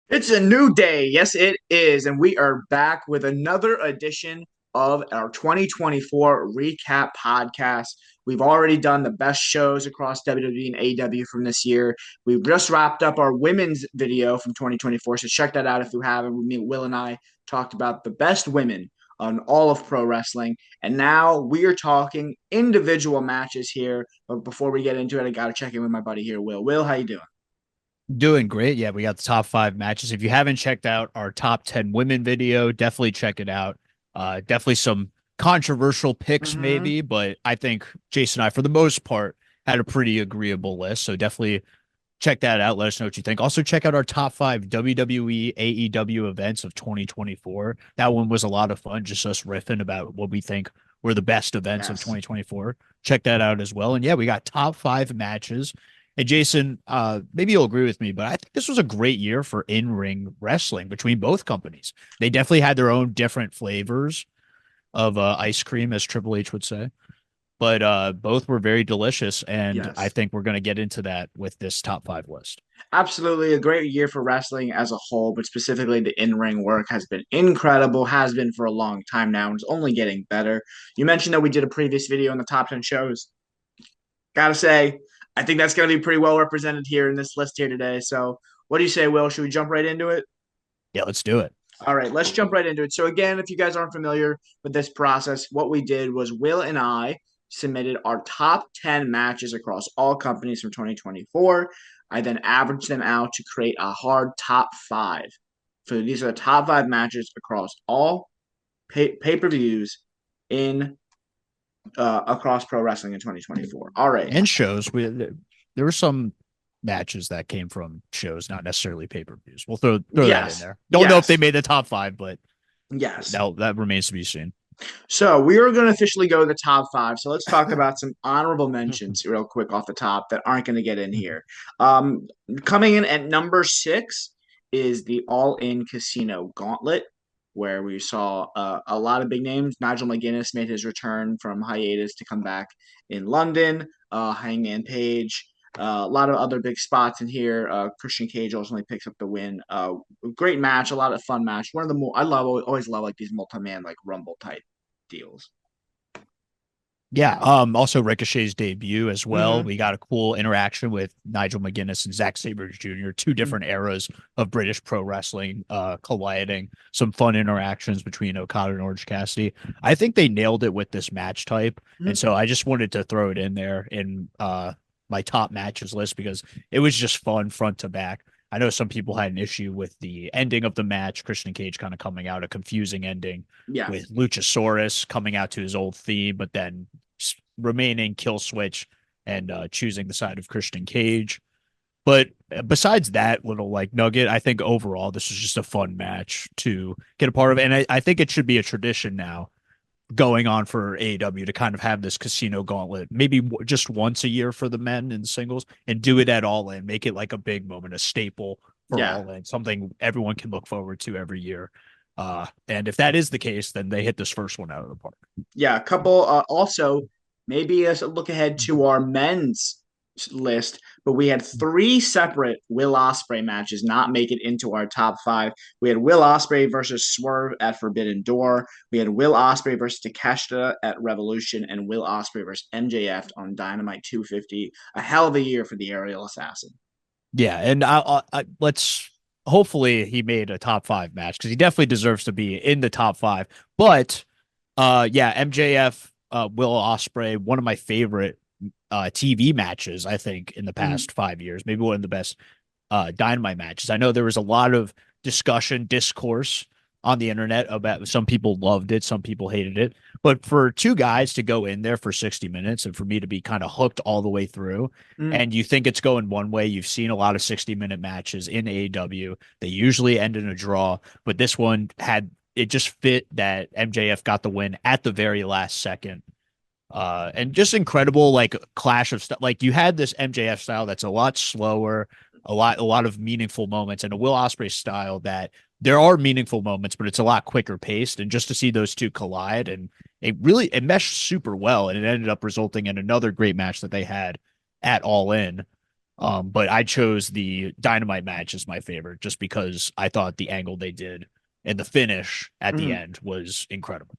It's a new day. Yes, it is. And we are back with another edition of our 2024 recap podcast. We've already done the best shows across WWE and AEW from this year. We've just wrapped up our women's video from 2024. So check that out if you haven't. Me, Will and I talked about the best women on all of pro wrestling. And now we are talking individual matches here. But before we get into it, I got to check in with my buddy here, Will. Will, how you doing? Doing great. Yeah, we got the top five matches. If you haven't checked out our top 10 women video, definitely check it out. Definitely some controversial picks, Mm-hmm. maybe, but I think Jason and I, for the most part, had a pretty agreeable list. So definitely check that out. Let us know what you think. Also, check out our top five WWE AEW events of 2024. That one was a lot of fun, just us riffing about what we think were the best events of Yes. 2024. Check that out as well. And yeah, we got top five matches. And Jason, maybe you'll agree with me, but I think this was a great year for in-ring wrestling between both companies. They definitely had their own different flavors of ice cream, as Triple H would say, but both were very delicious. And I Yes. think we're going to get into that with this top five list. Absolutely a great year for wrestling as a whole, but specifically the in-ring work has been incredible, has been for a long time now, and it's only getting better. You mentioned that we did a previous video on the top 10 shows. Gotta say, I think that's going to be pretty well represented here in this list here today. So, what do you say, Will? Should we jump right into it? Yeah, let's do it. All right, let's jump right into it. So, again, if you guys aren't familiar with this process, what we did was Will and I submitted our top 10 matches across all companies from 2024. I then averaged them out to create a hard top five. So, these are the top five matches across all pay per views in across pro wrestling in 2024. All right. And shows. There were some matches that came from shows, not necessarily pay-per-views. We'll throw that in Yes. there. Don't know if they Yes. made the top five, but Yes. that remains to be seen. So we are going to officially go to the top five. So let's talk about some honorable mentions real quick off the top that aren't going to get in here. Um, Coming in at number six is the All In Casino Gauntlet, where we saw a lot of big names. Nigel McGuinness made his return from hiatus to come back in London. Hangman Page. A lot of other big spots in here. Christian Cage ultimately picks up the win. Great match, a lot of fun match. One of the more I love always love like these multi-man like rumble type deals. Yeah. Also Ricochet's debut as well. Mm-hmm. We got a cool interaction with Nigel McGuinness and Zack Sabre Jr., two different eras of British pro wrestling colliding. Some fun interactions between Okada and Orange Cassidy. I think they nailed it with this match type. And Mm-hmm. so I just wanted to throw it in there in my top matches list because it was just fun front to back. I know some people had an issue with the ending of the match, Christian Cage kind of coming out, a confusing ending Yeah. with Luchasaurus coming out to his old theme, but then remaining kill switch and choosing the side of Christian Cage. But besides that little like nugget, I think overall this is just a fun match to get a part of. And I think it should be a tradition now going on for AEW to kind of have this casino gauntlet, maybe just once a year for the men in singles and do it at All In, make it like a big moment, a staple for Yeah. All In, something everyone can look forward to every year. And if that is the case, then they hit this first one out of the park. Yeah. A couple also maybe as a look ahead to our men's list, but we had three separate Will Osprey matches not make it into our top five. We had Will Osprey versus Swerve at Forbidden Door. We had Will Osprey versus Takeshita at Revolution, and Will Osprey versus MJF on Dynamite 250. A hell of a year for the aerial assassin. Yeah, and let's hopefully he made a top five match because he definitely deserves to be in the top five. But yeah, MJF, Will Osprey, one of my favorite TV matches I think in the Mm-hmm. past 5 years, maybe one of the best Dynamite matches. I know there was a lot of discussion, discourse on the internet about some people loved it, some people hated it. But for two guys to go in there for 60 minutes and for me to be kind of hooked all the way through, Mm-hmm. and you think it's going one way, you've seen a lot of 60-minute matches in AEW. They usually end in a draw, but this one had it just fit that MJF got the win at the very last second. And just incredible like clash of stuff. Like you had this MJF style that's a lot slower, a lot of meaningful moments, and a Will Ospreay style that there are meaningful moments, but it's a lot quicker paced. And just to see those two collide and it meshed super well, and it ended up resulting in another great match that they had at All In. But I chose the Dynamite match as my favorite just because I thought the angle they did and the finish at the Mhm. end was incredible.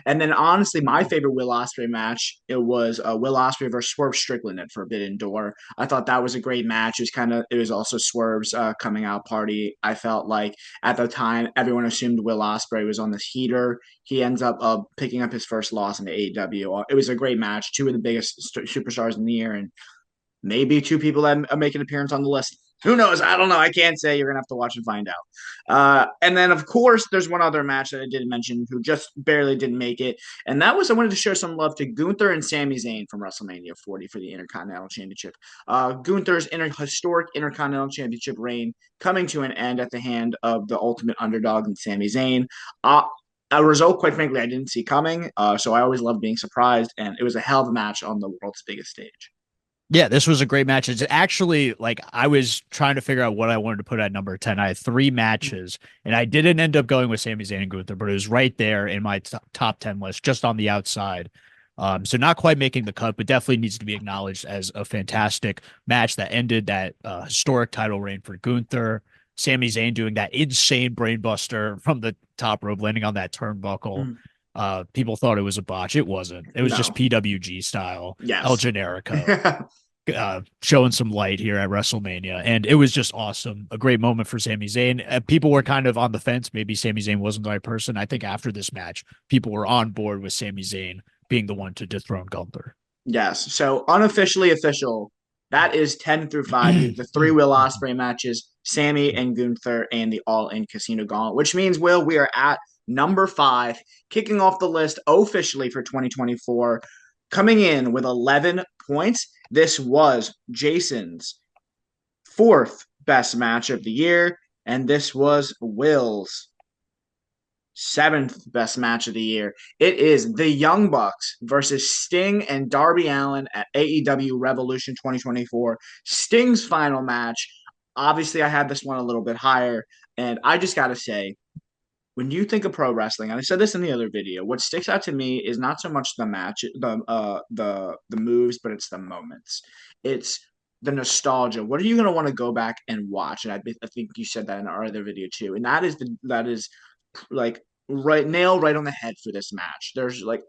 And then honestly, my favorite Will Ospreay match, it was Will Ospreay versus Swerve Strickland at Forbidden Door. I thought that was a great match. It was also Swerve's coming out party. I felt like at the time everyone assumed Will Ospreay was on this heater. He ends up picking up his first loss in the AEW. It was a great match. Two of the biggest superstars in the year, and maybe two people that make an appearance on the list. Who knows? I don't know. I can't say. You're gonna have to watch and find out. And then, of course, there's one other match that I didn't mention who just barely didn't make it, and that was I wanted to show some love to Gunther and Sami Zayn from WrestleMania 40 for the Intercontinental Championship. Gunther's historic Intercontinental Championship reign coming to an end at the hand of the Ultimate Underdog and Sami Zayn. A result, quite frankly, I didn't see coming. So I always love being surprised, and it was a hell of a match on the world's biggest stage. Yeah, this was a great match. It's actually like I was trying to figure out what I wanted to put at number 10. I had three matches and I didn't end up going with Sami Zayn and Gunther, but it was right there in my top 10 list, just on the outside. So not quite making the cut, but definitely needs to be acknowledged as a fantastic match that ended that historic title reign for Gunther. Sami Zayn doing that insane brainbuster from the top rope, landing on that turnbuckle. Mm. People thought it was a botch. It wasn't. It was just No. PWG style, El Yes. Generico, showing some light here at WrestleMania. And it was just awesome. A great moment for Sami Zayn. People were kind of on the fence. Maybe Sami Zayn wasn't the right person. I think after this match, people were on board with Sami Zayn being the one to dethrone Gunther. Yes. So unofficially official, that is 10 through 5. You have the three Will Ospreay matches, Sammy and Gunther, and the All In Casino Gauntlet, which means, Will, we are at number 5, kicking off the list officially for 2024. Coming in with 11 points, this was Jason's fourth best match of the year, and this was Will's seventh best match of the year. It is the Young Bucks versus Sting and Darby Allin at AEW Revolution 2024. Sting's final match. Obviously, I had this one a little bit higher, and I just got to say, when you think of pro wrestling, and I said this in the other video, what sticks out to me is not so much the match, the moves, but it's the moments. It's the nostalgia. What are you going to want to go back and watch? And I think you said that in our other video too. And that is like right on the head for this match. There's like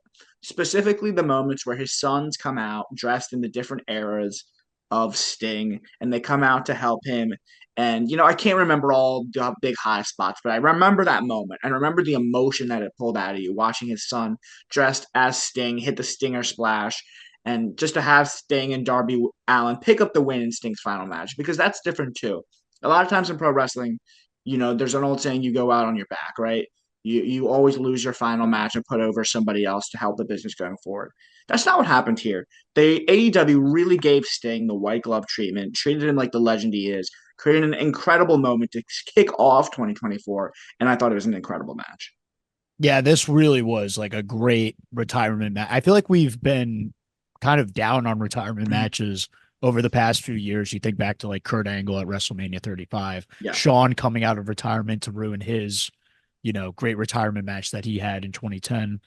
specifically the moments where his sons come out dressed in the different eras of Sting and they come out to help him. And I can't remember all the big high spots, but I remember that moment. I remember the emotion that it pulled out of you watching his son dressed as Sting hit the Stinger splash, and just to have Sting and Darby Allin pick up the win in Sting's final match, because that's different too. A lot of times in pro wrestling, there's an old saying, you go out on your back, right? You always lose your final match and put over somebody else to help the business going forward. That's not what happened here. They AEW really gave Sting the white glove treatment, treated him like the legend he is, created an incredible moment to kick off 2024, and I thought it was an incredible match. Yeah, this really was like a great retirement match. I feel like we've been kind of down on retirement matches over the past few years. You think back to like Kurt Angle at WrestleMania 35, Yeah. Shawn coming out of retirement to ruin his, great retirement match that he had in 2010,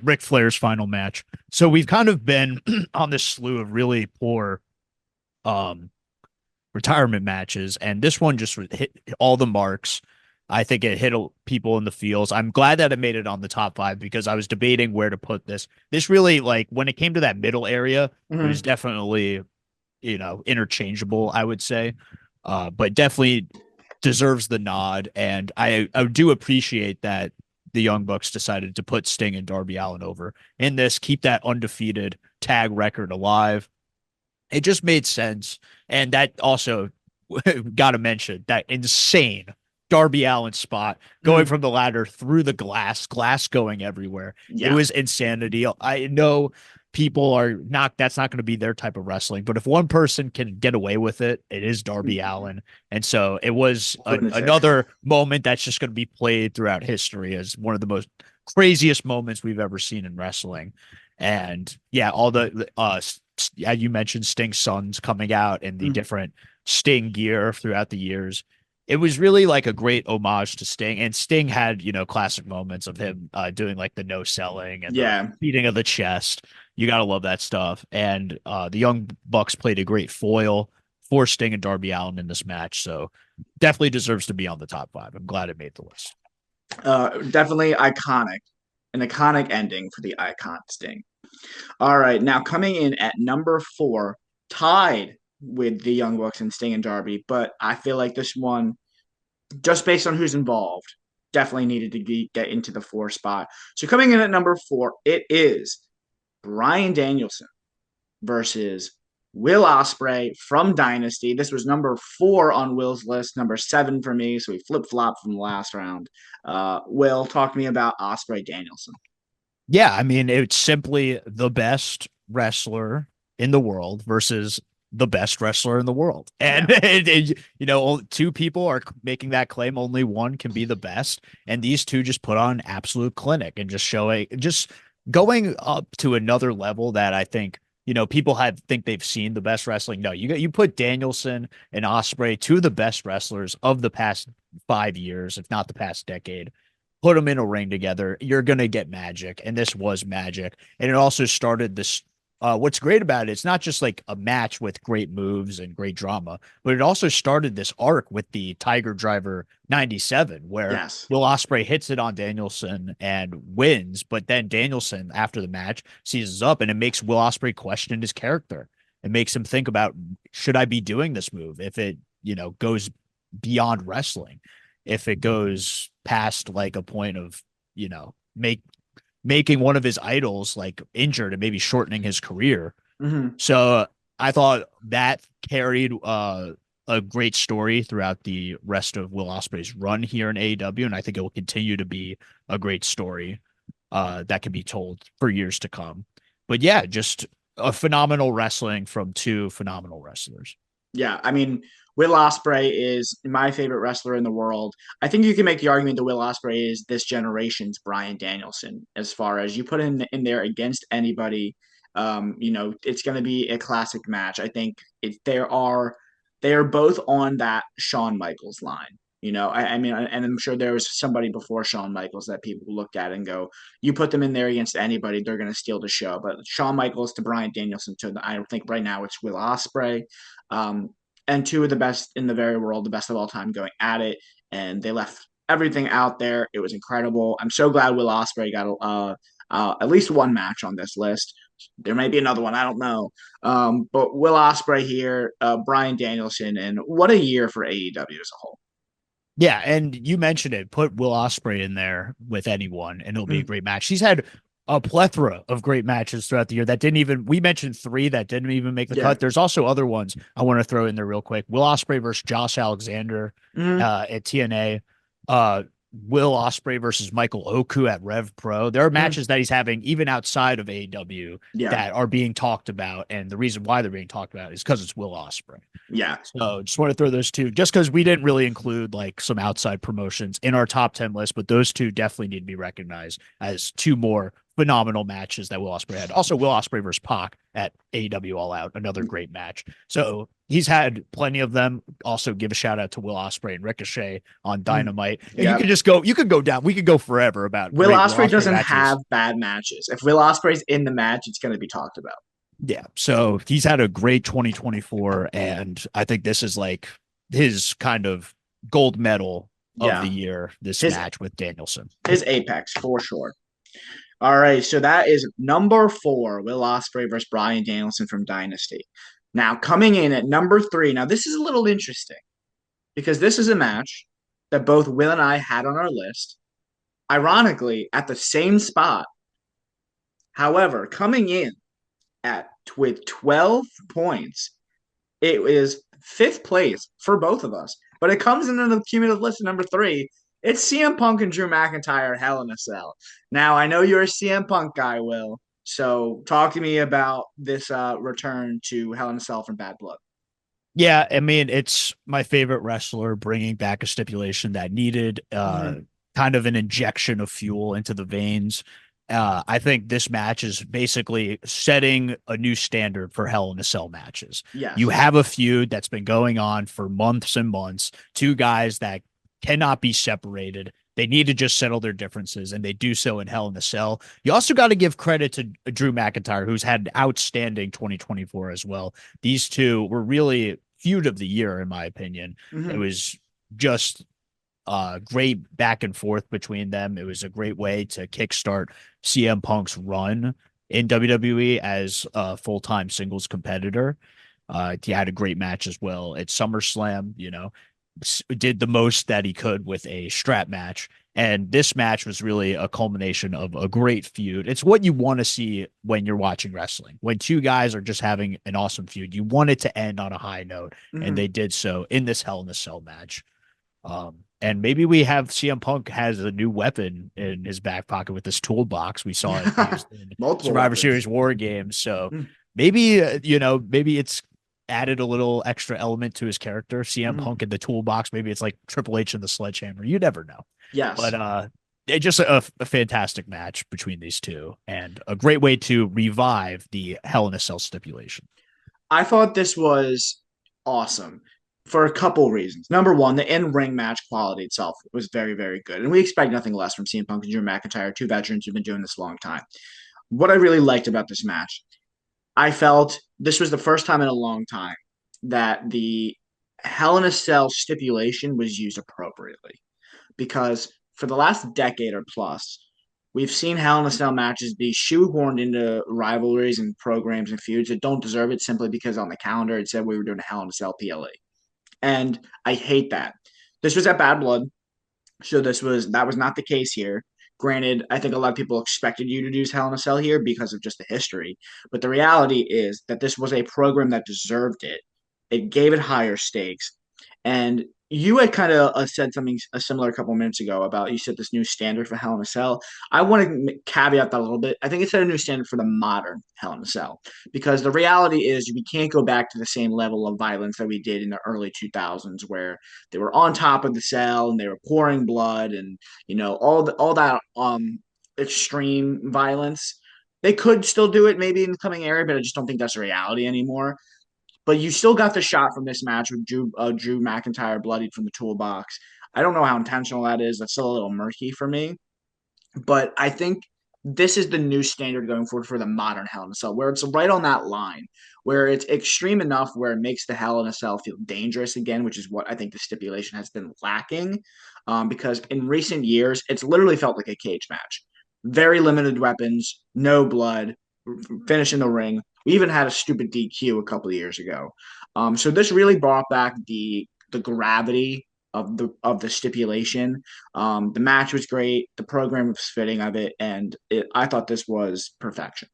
Ric Flair's final match. So we've kind of been on this slew of really poor um retirement matches, and this one just hit all the marks. I think it hit people in the feels. I'm glad that it made it on the top 5 because I was debating where to put this. This really, like, when it came to that middle area, it was Mm-hmm. definitely, interchangeable, I would say. But definitely deserves the nod. And I do appreciate that the Young Bucks decided to put Sting and Darby Allin over in this, keep that undefeated tag record alive. It just made sense. And that also got to mention that insane Darby Allin spot going Mm-hmm. from the ladder through the glass going everywhere. It Yeah. was insanity. I know people are not, that's not going to be their type of wrestling, but if one person can get away with it, it is Darby Allin. And so it was Lunatic. another moment that's just going to be played throughout history as one of the most craziest moments we've ever seen in wrestling. And yeah, all the as you mentioned, Sting's sons coming out in the Mm-hmm. different Sting gear throughout the years. It was really like a great homage to Sting, and Sting had classic moments of him doing like the no selling and the Yeah. beating of the chest. You gotta love that stuff. And the Young Bucks played a great foil for Sting and Darby Allin in this match. So definitely deserves to be on the top five. I'm glad it made the list. Definitely iconic. An iconic ending for the icon Sting. All right, now coming in at number 4, tied with the Young Bucks and Sting and Darby, but I feel like this one, just based on who's involved, definitely needed to get into the 4 spot. So coming in at number 4, it is Bryan Danielson versus Will Ospreay from Dynasty. This was number 4 on Will's list, number 7 for me, so we flip flop from the last round. Will, talk to me about Ospreay Danielson. Yeah, I mean, it's simply the best wrestler in the world versus the best wrestler in the world. And, Yeah. two people are making that claim. Only one can be the best. And these two just put on an absolute clinic and just going up to another level that I think, people think they've seen the best wrestling. No, you put Danielson and Ospreay, two of the best wrestlers of the past 5 years, if not the past decade, put them in a ring together, you're going to get magic. And this was magic. And it also started this. What's great about it, it's not just like a match with great moves and great drama, but it also started this arc with the Tiger Driver 97, where Yes. Will Ospreay hits it on Danielson and wins. But then Danielson, after the match, seizes up, and it makes Will Ospreay question his character. It makes him think about, should I be doing this move if it, goes beyond wrestling? If it goes past like a point of, making one of his idols like injured and maybe shortening his career. Mm-hmm. So I thought that carried a great story throughout the rest of Will Ospreay's run here in AEW, and I think it will continue to be a great story that can be told for years to come. But yeah, just a phenomenal wrestling from two phenomenal wrestlers. Yeah, I mean, Will Ospreay is my favorite wrestler in the world. I think you can make the argument that Will Ospreay is this generation's Bryan Danielson. As far as you put him in there against anybody, it's going to be a classic match. I think they are both on that Shawn Michaels line. I mean, and I'm sure there was somebody before Shawn Michaels that people looked at and go, you put them in there against anybody, they're going to steal the show. But Shawn Michaels to Bryan Danielson to, I think right now it's Will Ospreay. Um, and two of the best in the very world, the best of all time, going at it, and they left everything out there. It was incredible. I'm so glad Will Ospreay got at least one match on this list. There may be another one, I don't know. But Will Ospreay here, Bryan Danielson, and what a year for AEW as a whole. Yeah, and you mentioned it. Put Will Ospreay in there with anyone, and it'll be a Mm, great match. He's had a plethora of great matches throughout the year that didn't even. We mentioned three that didn't even make the yeah. cut. There's also other ones I want to throw in there real quick. Will Ospreay versus Josh Alexander Mm, at TNA. Will Ospreay versus Michael Oku at Rev Pro. There are mm, matches that he's having even outside of AEW yeah. that are being talked about, and the reason why they're being talked about is because it's Will Ospreay. Yeah. So just want to throw those two, just because we didn't really include like some outside promotions in our top 10 list, but those two definitely need to be recognized as two more phenomenal matches that Will Ospreay had. Also, Will Ospreay versus Pac at AEW All Out, another great match. So he's had plenty of them. Also, give a shout out to Will Ospreay and Ricochet on Mm, Dynamite. And yeah. you could go down. We could go forever about Will great Will Ospreay Ospreay doesn't matches. have bad matches. If Will Ospreay's in the match, it's going to be talked about. Yeah. So he's had a great 2024. And I think this is like his kind of gold medal of the Yeah. year, this His match with Danielson. his apex for sure. All right, so that is number 4, Will Ospreay versus Bryan Danielson from Dynasty. Now coming in at number 3. Now this is a little interesting because this is a match that both Will and I had on our list. Ironically, at the same spot. However, coming in at with 12 points, it is fifth place for both of us. But it comes in the cumulative list at number 3. It's CM Punk and Drew McIntyre, Hell in a Cell. Now, I know you're a CM Punk guy, Will. So talk to me about this return to Hell in a Cell from Bad Blood. Yeah, I mean, it's my favorite wrestler bringing back a stipulation that needed Mm-hmm. kind of an injection of fuel into the veins. I think this match is basically setting a new standard for Hell in a Cell matches. Yes. You have a feud that's been going on for months and months, two guys that cannot be separated. They need to just settle their differences, and they do so in Hell in a Cell. You also got to give credit to Drew McIntyre, who's had an outstanding 2024 as well. These two were really feud of the year, in my opinion. It Hmm. was just great back and forth between them. It was a great way to kickstart CM Punk's run in WWE as a full-time singles competitor. He had a great match as well at SummerSlam, did the most that he could with a strap match. And this match was really a culmination of a great feud. It's what you want to see when you're watching wrestling. When two guys are just having an awesome feud, you want it to end on a high note, and they Hmm. did so in this Hell in a Cell match. And maybe we have CM Punk has a new weapon in his back pocket with this toolbox. We saw it used in Multiple Survivor weapons. Series War Games. So Mm-hmm. maybe, maybe it's added a little extra element to his character. CM Mm-hmm. Punk in the toolbox. Maybe it's like Triple H and the sledgehammer. You never know. But Yes. it just a fantastic match between these two and a great way to revive the Hell in a Cell stipulation. I thought this was awesome for a couple reasons. Number one, the in-ring match quality itself was very, very good, and we expect nothing less from CM Punk and Drew McIntyre, two veterans who've been doing this a long time. What I really liked about this match, I felt this was the first time in a long time that the Hell in a Cell stipulation was used appropriately because for the last decade or plus, we've seen Hell in a Cell matches be shoehorned into rivalries and programs and feuds that don't deserve it simply because on the calendar it said we were doing a Hell in a Cell PLE. And I hate that. This was at Bad Blood, so that was not the case here. Granted, I think a lot of people expected you to do Hell in a Cell here because of just the history, but the reality is that this was a program that deserved it. It gave it higher stakes, and you had kind of said something a similar a couple of minutes ago about you set this new standard for Hell in a Cell. I want to caveat that a little bit. I think it set a new standard for the modern Hell in a Cell because the reality is we can't go back to the same level of violence that we did in the early 2000s where they were on top of the cell and they were pouring blood and all that extreme violence. They could still do it maybe in the coming era, but I just don't think that's a reality anymore. But you still got the shot from this match with Drew McIntyre bloodied from the toolbox. I don't know how intentional that is. That's still a little murky for me. But I think this is the new standard going forward for the modern Hell in a Cell, where it's right on that line, where it's extreme enough where it makes the Hell in a Cell feel dangerous again, which is what I think the stipulation has been lacking. Because in recent years, it's literally felt like a cage match. Very limited weapons, no blood, finish in the ring. We even had a stupid DQ a couple of years ago. So this really brought back the gravity of the stipulation. The match was great. The program was fitting of it, and I thought this was perfection.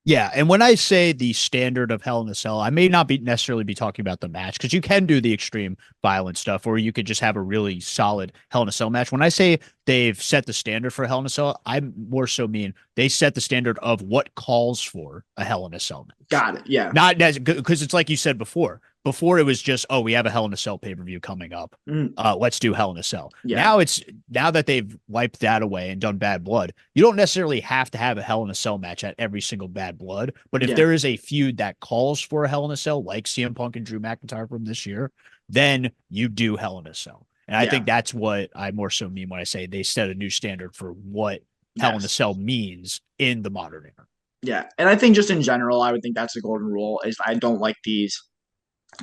Yeah, and when I say the standard of Hell in a Cell, I may not be necessarily be talking about the match because you can do the extreme violence stuff, or you could just have a really solid Hell in a Cell match. When I say they've set the standard for Hell in a Cell, I more so mean they set the standard of what calls for a Hell in a Cell match. Got it. Yeah. Not because it's like you said before. Before it was just, oh, we have a Hell in a Cell pay per view coming up. Mm, Let's do Hell in a Cell. yeah. Now that they've wiped that away and done Bad Blood, you don't necessarily have to have a Hell in a Cell match at every single Bad Blood. But if Yeah. there is a feud that calls for a Hell in a Cell, like CM Punk and Drew McIntyre from this year, then you do Hell in a Cell. And I Yeah. think that's what I more so mean when I say they set a new standard for what Hell in a Yes. Cell means in the modern era. Yeah. And I think just in general, I would think that's the golden rule is I don't like these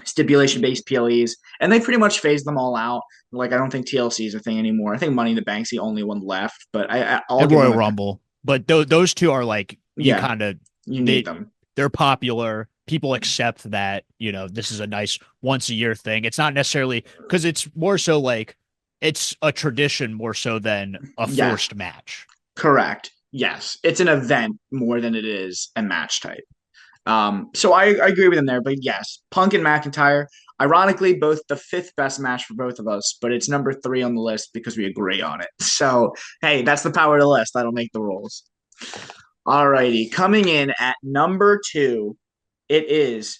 stipulation based PLEs, and they pretty much phased them all out. Like I don't think TLC is a thing anymore. I think Money in the Bank's the only one left, but I'll And give them Royal a Rumble. But those two are like you yeah. kind of You need they them. they're popular. People accept that, this is a nice once a year thing. It's not necessarily because it's more so like it's a tradition more so than a Yes, forced match. correct. Yes, it's an event more than it is a match type. So I agree with him there, but yes, Punk and McIntyre, ironically, both the fifth best match for both of us, but it's number three on the list because we agree on it. So hey, that's the power of the list. I don't make the rules. Alrighty, coming in at number two, it is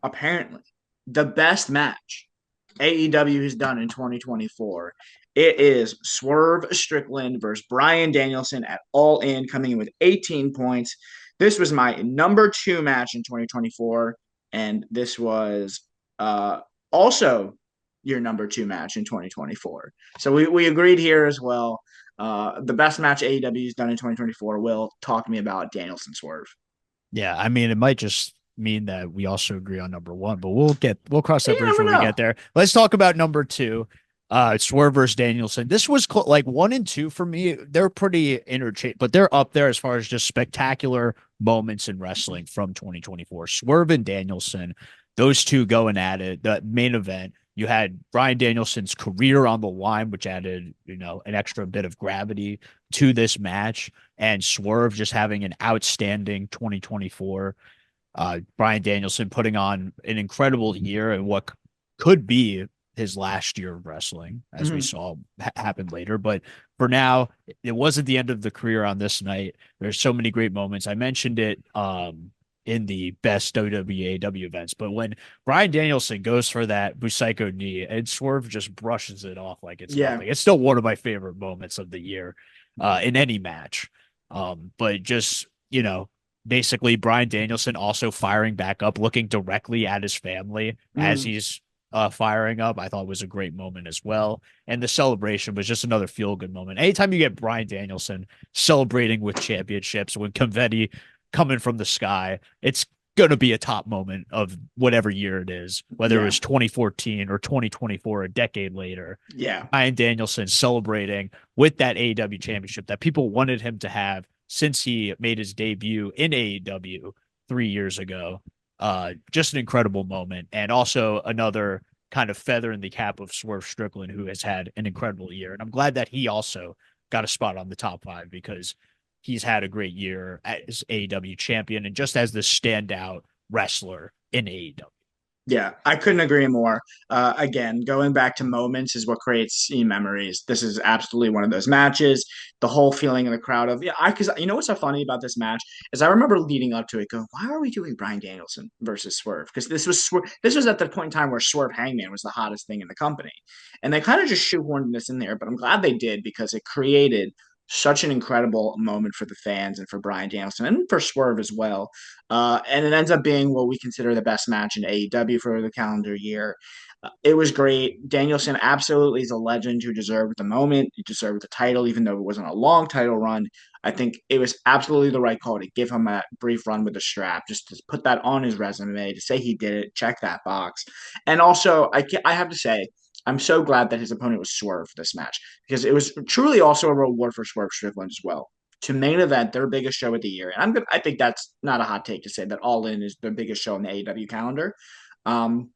apparently the best match AEW has done in 2024. It is Swerve Strickland versus Brian Danielson at All In, coming in with 18 points. This was my number two match in 2024, and this was also your number two match in 2024. So we agreed here as well. The best match AEW has done in 2024. Will talk to me about Danielson Swerve. Yeah, I mean, it might just mean that we also agree on number one, but we'll cross that You bridge never when we know. get there. Let's talk about number two. Swerve versus Danielson. This was like one and two for me. They're pretty interchangeable, but they're up there as far as just spectacular moments in wrestling from 2024. Swerve and Danielson, those two going at it. The main event, you had Bryan Danielson's career on the line, which added, an extra bit of gravity to this match, and Swerve just having an outstanding 2024. Bryan Danielson putting on an incredible year and what could be his last year of wrestling, as we Mhm. saw happen later. But for now, it wasn't the end of the career on this night. There's so many great moments. I mentioned it in the best WWAW events, but when Bryan Danielson goes for that Busaiku knee and Swerve just brushes it off like it's Yeah. nothing, it's still one of my favorite moments of the year in any match. But just, basically Bryan Danielson also firing back up, looking directly at his family as Mhm. he's firing up, I thought was a great moment as well. And the celebration was just another feel good moment. Anytime you get Bryan Danielson celebrating with championships, when confetti coming from the sky, it's going to be a top moment of whatever year it is, whether it Yeah. was 2014 or 2024, a decade later. Yeah. Bryan Danielson celebrating with that AEW championship that people wanted him to have since he made his debut in AEW 3 years ago. Just an incredible moment, and also another kind of feather in the cap of Swerve Strickland, who has had an incredible year. And I'm glad that he also got a spot on the top five because he's had a great year as AEW champion and just as the standout wrestler in AEW. Yeah, I couldn't agree more. Again, going back to moments is what creates memories. This is absolutely one of those matches. The whole feeling in the crowd of because you know what's so funny about this match is I remember leading up to it, going, "Why are we doing Bryan Danielson versus Swerve?" Because this was at the point in time where Swerve Hangman was the hottest thing in the company, and they kind of just shoehorned this in there. But I'm glad they did because it created such an incredible moment for the fans and for Bryan Danielson and for Swerve as well. And it ends up being what we consider the best match in AEW for the calendar year. It was great. Danielson absolutely is a legend who deserved the moment. He deserved the title, even though it wasn't a long title run. I think it was absolutely the right call to give him that brief run with the strap, just to put that on his resume, to say he did it, check that box. And also, I have to say, I'm so glad that his opponent was Swerve this match because it was truly also a reward for Swerve Strickland as well to main event their biggest show of the year. And I think that's not a hot take to say that All In is the biggest show on the AEW calendar. Um,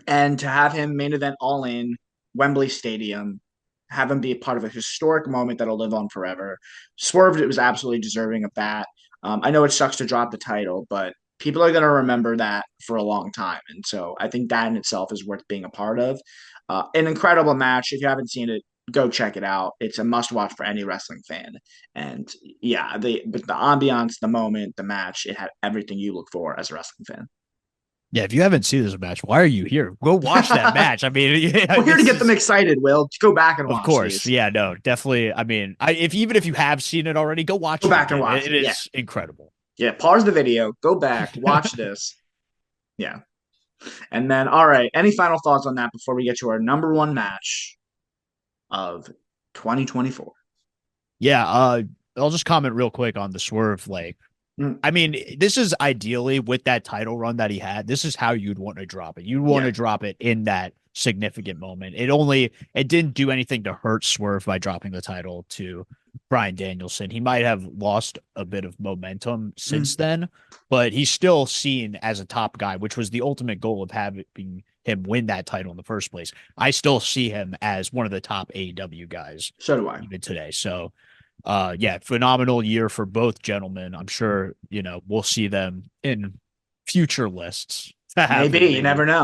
and to have him main event All In, Wembley Stadium, have him be a part of a historic moment that'll live on forever. Swerved, it was absolutely deserving of that. I know it sucks to drop the title, but people are going to remember that for a long time. And so I think that in itself is worth being a part of. An incredible match. If you haven't seen it, go check it out. It's a must watch for any wrestling fan. And yeah, but the ambiance, the moment, the match, it had everything you look for as a wrestling fan. Yeah, if you haven't seen this match, why are you here? Go watch that match. I mean, yeah, We're here to this get them is excited, Will. Go back and of watch course, these. yeah, no, definitely. I mean, if even if you have seen it already, go Go watch it back and again. watch It it. Yeah. is incredible. Yeah. Pause the video, go back, watch this. Yeah. And then, all right. Any final thoughts on that before we get to our number one match of 2024? Yeah, I'll just comment real quick on the Swerve. Like, Mm, I mean, this is ideally with that title run that he had. This is how you'd want to drop it. You'd want yeah. to drop it in that significant moment. It didn't do anything to hurt Swerve by dropping the title to Bryan Danielson. He might have lost a bit of momentum Mm, since then, but he's still seen as a top guy, which was the ultimate goal of having him win that title in the first place. I still see him as one of the top AEW guys so do I. even today. So yeah, phenomenal year for both gentlemen. I'm sure, we'll see them in future lists to Maybe. happen You never maybe.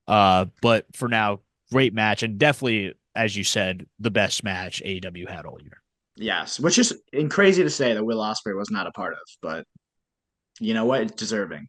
know. But for now, great match and definitely, as you said, the best match AEW had all year. Yes. Which is crazy to say that Will Ospreay was not a part of, but you know what? It's deserving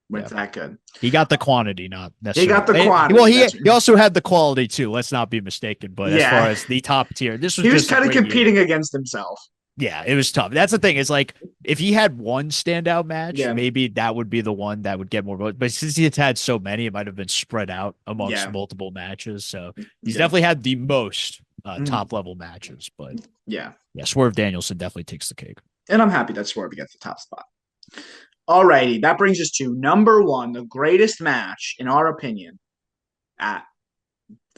when Yeah. it's that good. He got the quantity, not He got the necessarily. Well, quantity. he also had the quality too. Let's not be mistaken. But as far Yeah. as the top tier, this was He was just a kind of great year. competing against himself. Yeah, it was tough. That's the thing. Is like if he had one standout match, Yeah. maybe that would be the one that would get more votes. But since he's had so many, it might have been spread out amongst Yeah. multiple matches. So he's Yeah. definitely had the most Mm, top level matches. But yeah. yeah, Swerve Danielson definitely takes the cake. And I'm happy that Swerve gets the top spot. Alrighty, that brings us to number one, the greatest match, in our opinion, at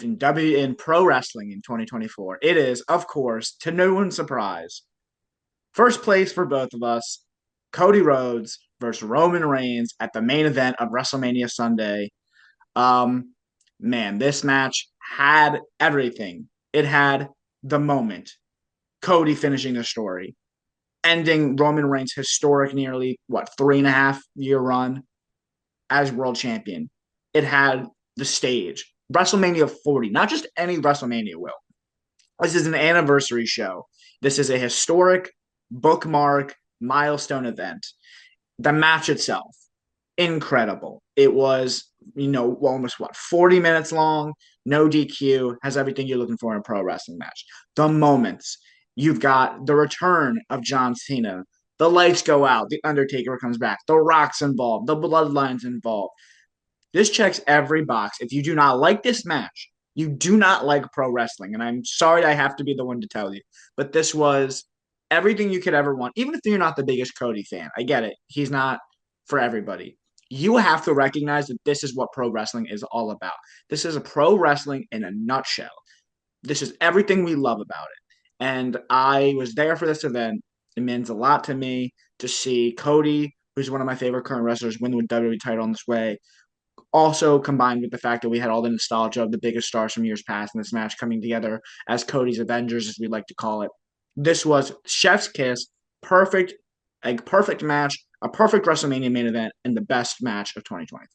in pro wrestling in 2024. It is, of course, to no one's surprise, first place for both of us, Cody Rhodes versus Roman Reigns at the main event of WrestleMania Sunday. Um, man, this match had everything. It had the moment. Cody finishing the story, ending Roman Reigns' historic, nearly what 3.5 year run as world champion. It had the stage. WrestleMania 40, not just any WrestleMania, will. This is an anniversary show. This is a historic bookmark milestone event. The match itself, incredible. It was, almost 40 minutes long, no DQ, has everything you're looking for in a pro wrestling match. The moments, you've got the return of John Cena. The lights go out, the Undertaker comes back, the Rock's involved, the Bloodline's involved. This checks every box. If you do not like this match, you do not like pro wrestling. And I'm sorry I have to be the one to tell you, but this was everything you could ever want. Even if you're not the biggest Cody fan, I get it. He's not for everybody. You have to recognize that this is what pro wrestling is all about. This is a pro wrestling in a nutshell. This is everything we love about it. And I was there for this event. It means a lot to me to see Cody, who's one of my favorite current wrestlers, win the WWE title in this way, also combined with the fact that we had all the nostalgia of the biggest stars from years past in this match coming together as Cody's Avengers, as we like to call it. This was chef's kiss, perfect, a perfect match, a perfect WrestleMania main event, and the best match of 2024.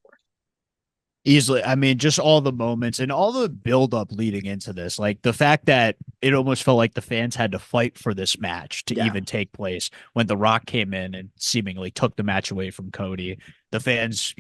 Easily. I mean, just all the moments and all the build up leading into this. Like the fact that it almost felt like the fans had to fight for this match to Yeah. even take place when The Rock came in and seemingly took the match away from Cody. The fans,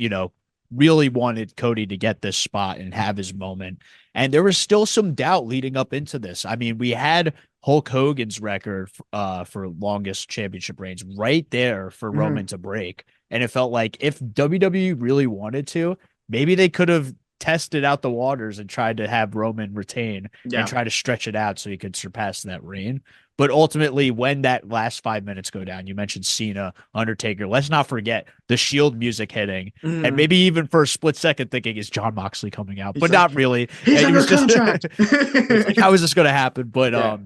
really wanted Cody to get this spot and have his moment. And there was still some doubt leading up into this. I mean, we had Hulk Hogan's record for longest championship reigns right there for Mm-hmm. Roman to break. And it felt like if WWE really wanted to, maybe they could have tested out the waters and tried to have Roman retain and Yeah. try to stretch it out so he could surpass that reign. But ultimately, when that last 5 minutes go down, you mentioned Cena, Undertaker. Let's not forget the Shield music hitting, and Mm-hmm. maybe even for a split second thinking, is John Moxley coming out? He's But like, not really. he's And it under was just, contract. it's like, how is this going to happen? But Yeah.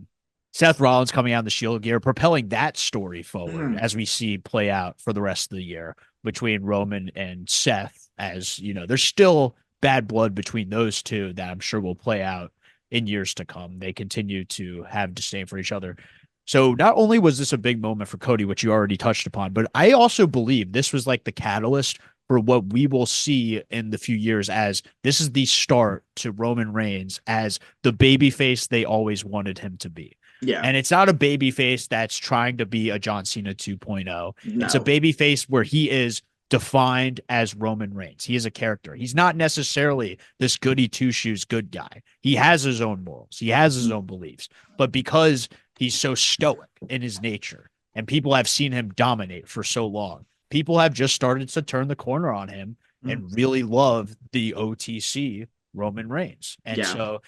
Seth Rollins coming out in the Shield gear, propelling that story forward Mm-hmm. as we see play out for the rest of the year between Roman and Seth. As there's still bad blood between those two that I'm sure will play out in years to come. They continue to have disdain for each other. So not only was this a big moment for Cody, which you already touched upon, but I also believe this was like the catalyst for what we will see in the few years, as this is the start to Roman Reigns as the babyface they always wanted him to be. Yeah. And it's not a babyface that's trying to be a John Cena 2.0. It's a No. babyface where he is defined as Roman Reigns. He is a character. He's not necessarily this goody two shoes good guy. He has his own morals. He has his own beliefs. But because he's so stoic in his nature and people have seen him dominate for so long, people have just started to turn the corner on him Mm. and really love the OTC Roman Reigns. And Yeah. so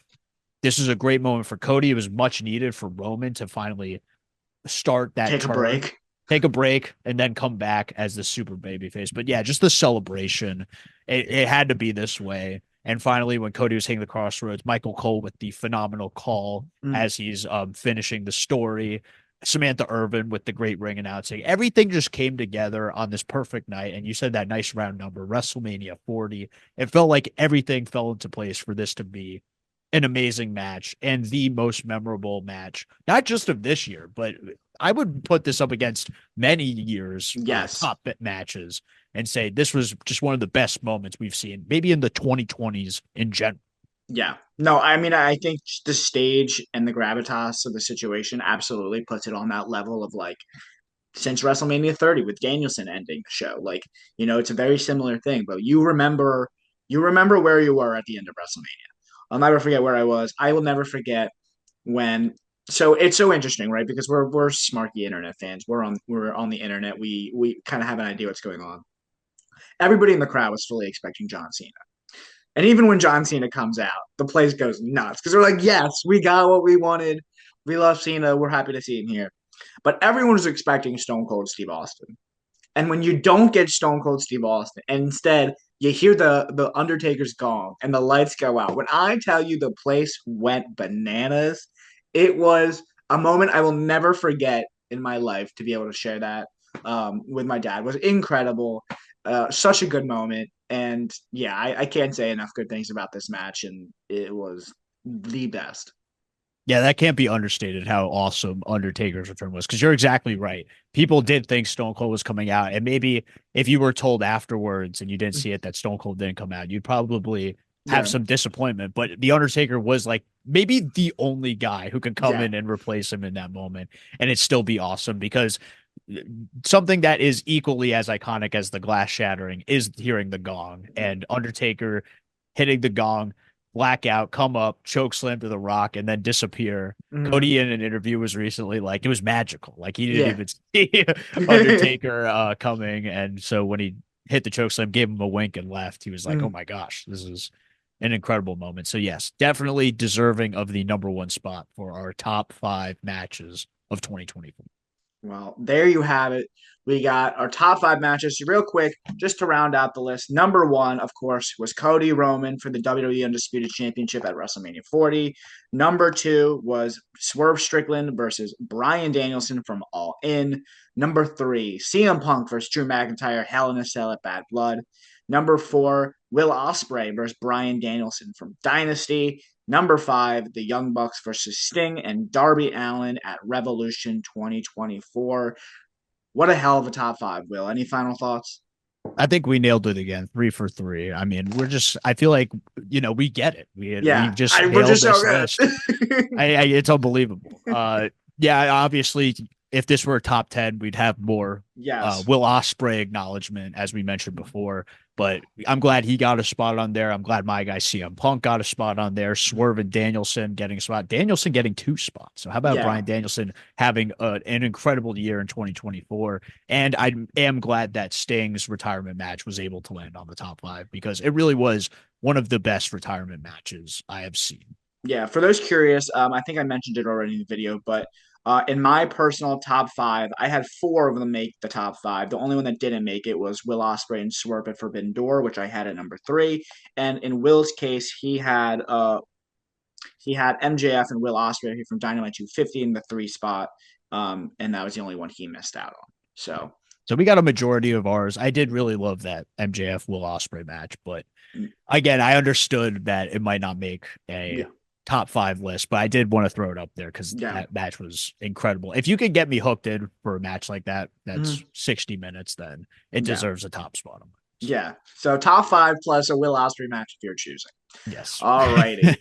this is a great moment for Cody. It was much needed for Roman to finally start that Take a turn, break. take a break, and then come back as the super baby face. But yeah, just the celebration. It had to be this way. And finally, when Cody was hitting the crossroads, Michael Cole with the phenomenal call Mm. as he's finishing the story. Samantha Irvin with the great ring announcing. Everything just came together on this perfect night. And you said that nice round number, WrestleMania 40. It felt like everything fell into place for this to be an amazing match and the most memorable match, not just of this year, but I would put this up against many years Yes. top matches and say this was just one of the best moments we've seen, maybe in the 2020s in general. Yeah. No, I mean, I think the stage and the gravitas of the situation absolutely puts it on that level of like since WrestleMania 30 with Danielson ending the show. Like, it's a very similar thing, but you remember where you were at the end of WrestleMania. I'll never forget where I was. I will never forget when so it's so interesting, right? Because we're smarky internet fans. We're on the internet. We kind of have an idea what's going on. Everybody in the crowd was fully expecting John Cena. And even when John Cena comes out, the place goes nuts because they're like, yes, we got what we wanted. We love Cena. We're happy to see him here. But everyone was expecting Stone Cold Steve Austin. And when you don't get Stone Cold Steve Austin, and instead you hear the Undertaker's gong and the lights go out. When I tell you the place went bananas, it was a moment I will never forget in my life. To be able to share that with my dad was incredible. Such a good moment, and yeah, I can't say enough good things about this match, and it was the best. Yeah, that can't be understated how awesome Undertaker's return was. Because you're exactly right. People did think Stone Cold was coming out, and maybe if you were told afterwards and you didn't see it that Stone Cold didn't come out, you'd probably have Yeah, some disappointment. But the Undertaker was like maybe the only guy who could come yeah, in and replace him in that moment, and it still be awesome because something that is equally as iconic as the glass shattering is hearing the gong and Undertaker hitting the gong, blackout, come up, choke slam to the Rock, and then disappear. mm-hmm. Cody in an interview was recently like it was magical. Like he didn't Yeah. even see Undertaker coming, and so when he hit the choke slam, gave him a wink and left. He was like, "Oh Mm. my gosh, this is an incredible moment." So yes, definitely deserving of the number one spot for our top five matches of 2024. Well, there you have it. We got our top five matches. Real quick, just to round out the list. Number one, of course, was Cody Roman for the WWE Undisputed Championship at WrestleMania 40. Number two was Swerve Strickland versus Bryan Danielson from All In. Number three, CM Punk versus Drew McIntyre, Hell in a Cell at Bad Blood. Number four, Will Ospreay versus Bryan Danielson from Dynasty. Number five, the Young Bucks versus Sting and Darby Allin at Revolution 2024. What a hell of a top five, Will. Any final thoughts? I think we nailed it again, three for three. I mean, I feel like, we get it. We Yeah, just we're nailed just so this list. good. It's unbelievable. Yeah, obviously, if this were a top 10, we'd have more Yes. Will Ospreay acknowledgement, as we mentioned before. But I'm glad he got a spot on there. I'm glad my guy CM Punk got a spot on there. Swerve and Danielson getting a spot. Danielson getting two spots. So how about Yeah. Bryan Danielson having an incredible year in 2024? And I am glad that Sting's retirement match was able to land on the top five because it really was one of the best retirement matches I have seen. Yeah, for those curious, I think I mentioned it already in the video, but in my personal top five, I had four of them make the top five. The only one that didn't make it was Will Ospreay and Swerve at Forbidden Door, which I had at number three. And in Will's case, he had MJF and Will Ospreay from Dynamite 250 in the three spot, and that was the only one he missed out on. So So we got a majority of ours. I did really love that MJF Will Ospreay match, but mm, again, I understood that it might not make a yeah, top five list, but I did want to throw it up there because yeah, that match was incredible. If you could get me hooked in for a match like that, that's mhm, 60 minutes, then it yeah, deserves a top spot on my list. yeah. So top five plus a Will Ospreay match if you're choosing. Yes. All righty.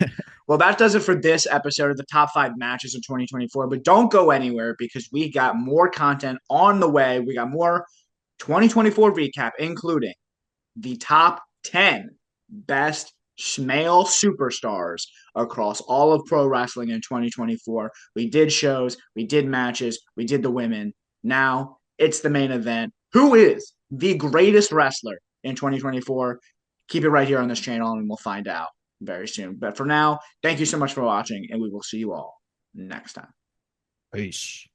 Well, that does it for this episode of the top five matches of 2024. But don't go anywhere because we got more content on the way. We got more 2024 recap, including the top 10 best male superstars across all of pro wrestling in 2024. We did shows, we did matches, we did the women. Now it's the main event. Who is the greatest wrestler in 2024? Keep it right here on this channel and we'll find out very soon. But for now, thank you so much for watching, and we will see you all next time. Peace.